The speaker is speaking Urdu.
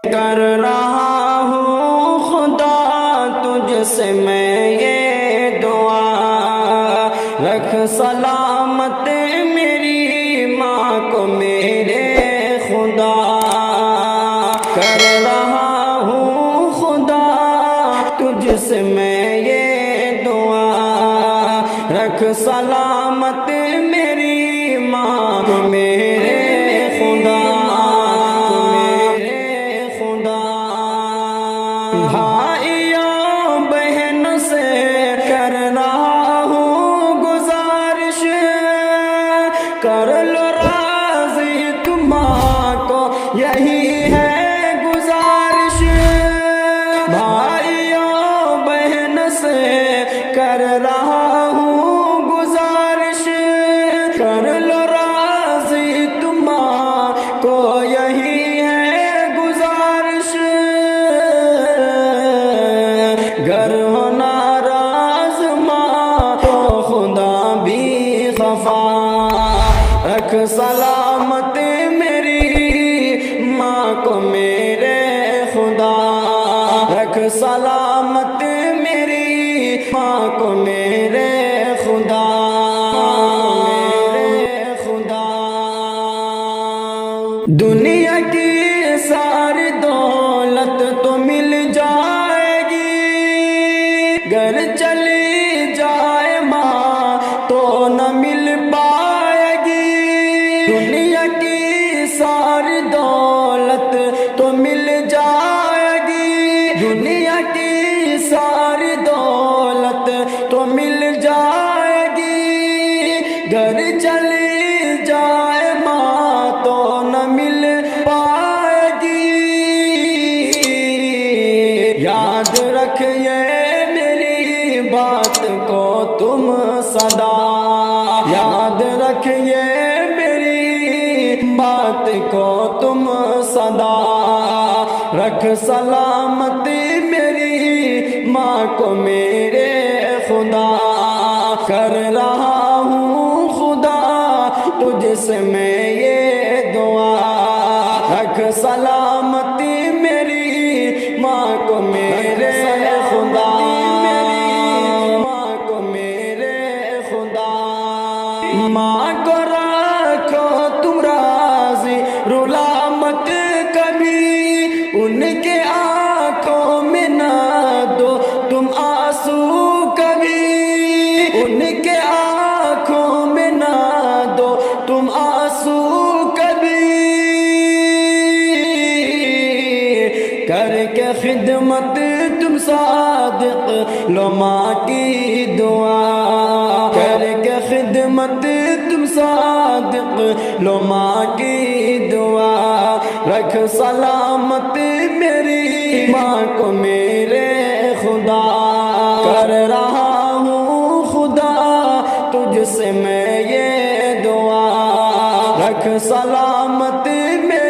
کر رہا ہوں خدا تجھ سے میں یہ دعا، رکھ سلامت میری ماں کو میرے خدا۔ کر رہا ہوں خدا تجھ سے میں یہ دعا، رکھ سلامت میری ماں کو میرے خدا۔ بھائیوں بہن سے کر رہا ہوں گزارش، کر لو راضی تم ماں کو یہی ہے گزارش۔ بھائیوں بہن سے کر رہا ہوں گزارش، کر لو راضی تم ماں کو یہی ہے گزارش۔ گر ہو ناراض ماں تو خدا بھی خفا، رکھ سلامت میری ماں کو میرے خدا، رکھ سلامت میری ماں کو میرے خدا، میرے خدا۔ دنیا کی ساری دولت تو مل جائے گی، گر چلی جائے ماں تو نہ مل پائے گی۔ دنیا کی ساری دولت تو مل جائے گی، دنیا کی ساری دولت تو مل جائے گی، گر چلی جائے ماں تو نہ مل پائے گی۔ یاد رکھیے میری بات کو تم سدا، یاد رکھیے میری بات کو تم سدا، رکھ سلامت میری ماں کو میرے خدا۔ کر رہا ہوں خدا تجھ سے میں یہ دعا، رکھ سلامت میری ماں کو میرے خدا، میری ماں کو میرے خدا۔ ماں کو رکھو تم راضی، رلا مت کبھی، ان کے آنکھوں میں نہ دو تم آنسو کبھی، ان کے آنکھوں میں نہ دو تم آنسو کبھی۔ کر کے خدمت تم صادق لو ماں کی دعا، کر کے خدمت تم صادق لو ماں کی دعا، رکھ سلامت میری ماں کو میرے خدا۔ کر رہا ہوں خدا تجھ سے میں یہ دعا، رکھ سلامت میری